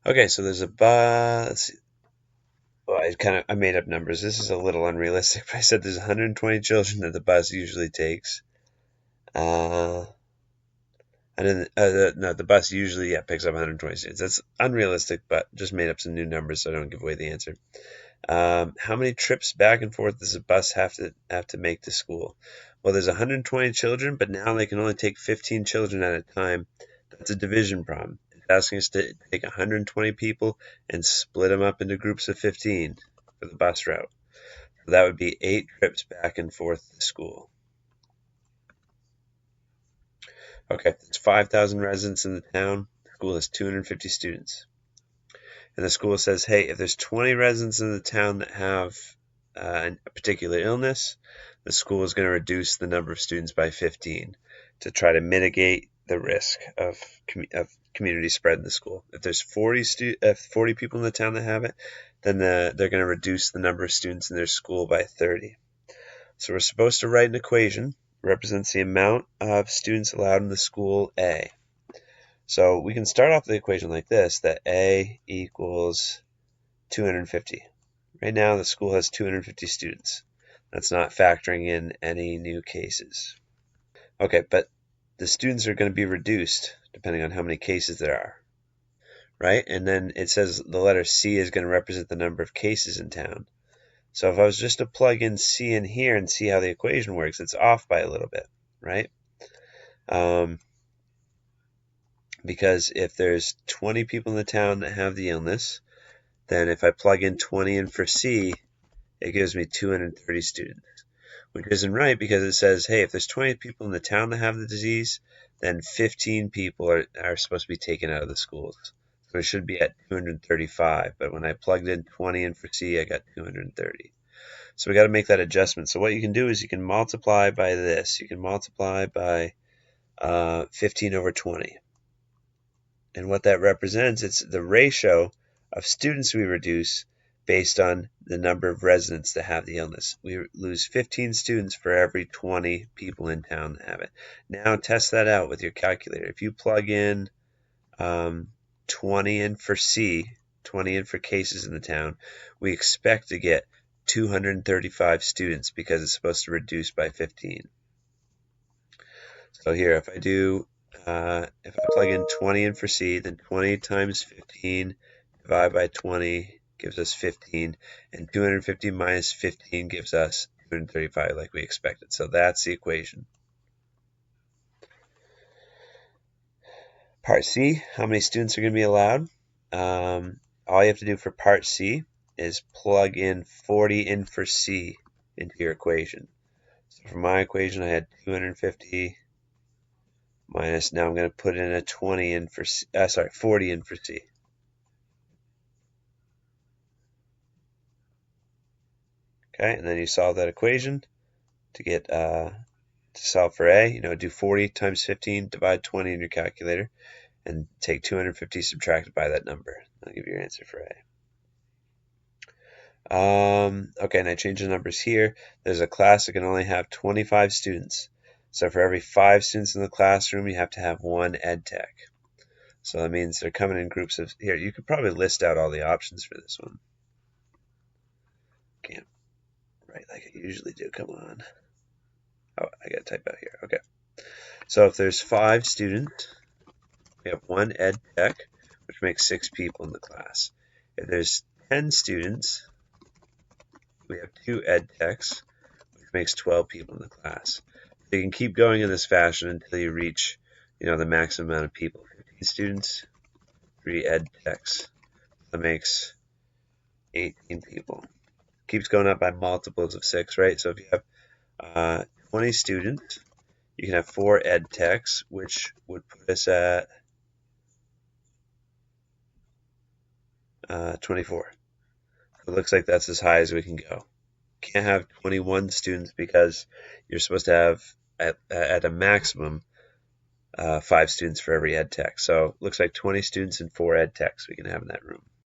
Okay, so there's a bus. Let's see. Well, I made up numbers. This is a little unrealistic, but I said there's 120 children that the bus usually takes. Uh, and then no, the bus usually picks up 120 students. That's unrealistic, but just made up some new numbers so I don't give away the answer. How many trips back and forth does a bus have to make to school? Well, there's 120 children, but now they can only take 15 children at a time. That's a division problem. It's asking us to take 120 people and split them up into groups of 15 for the bus route. So that would be 8 trips back and forth to school. Okay, there's 5,000 residents in the town. The school has 250 students. And the school says, hey, if there's 20 residents in the town that have a particular illness, the school is going to reduce the number of students by 15 to try to mitigate the risk of community spread in the school. If there's 40 people in the town that have it, then they're going to reduce the number of students in their school by 30. So we're supposed to write an equation that represents the amount of students allowed in the school A. So we can start off the equation like this, that A equals 250. Right now the school has 250 students. That's not factoring in any new cases. Okay, but the students are going to be reduced depending on how many cases there are, right? And then it says the letter C is going to represent the number of cases in town. So if I was just to plug in C in here and see how the equation works, it's off by a little bit, right? Because if there's 20 people in the town that have the illness, then if I plug in 20 in for C, it gives me 230 students, which isn't right because it says, hey, if there's 20 people in the town that have the disease, then 15 people are supposed to be taken out of the schools. So it should be at 235, but when I plugged in 20 in for C, I got 230. So we got to make that adjustment. So what you can do is you can multiply by this. You can multiply by 15 over 20. And what that represents, it's the ratio of students we reduce based on the number of residents that have the illness. We lose 15 students for every 20 people in town that have it. Now test that out with your calculator. If you plug in 20 in for C, 20 in for cases in the town, we expect to get 235 students because it's supposed to reduce by 15. So here, if I plug in 20 in for C, then 20 times 15 divided by 20 gives us 15, and 250 minus 15 gives us 235 like we expected. So that's the equation. Part C, how many students are going to be allowed? All you have to do for part C is plug in 40 in for C into your equation. So for my equation, I had 250 minus, now I'm going to put in a 40 in for C. Okay, and then you solve that equation to get to solve for A. Do 40 times 15, divide 20 in your calculator, and take 250 subtracted by that number. That'll give you your answer for A. Okay, and I change the numbers here. There's a class that can only have 25 students. So for every 5 students in the classroom, you have to have 1 ed tech. So that means they're coming in groups of, here, you could probably list out all the options for this one. Can't write like I usually do, come on. Oh, I gotta type out here, okay. So if there's 5 students, we have 1 ed tech, which makes 6 people in the class. If there's 10 students, we have 2 ed techs, which makes 12 people in the class. So you can keep going in this fashion until you reach, the maximum amount of people. 15 students, 3 ed techs. That makes 18 people. Keeps going up by multiples of 6, right? So if you have 20 students, you can have 4 ed techs, which would put us at 24. It looks like that's as high as we can go. Can't have 21 students because you're supposed to have at a maximum 5 students for every ed tech. So it looks like 20 students and 4 ed techs we can have in that room.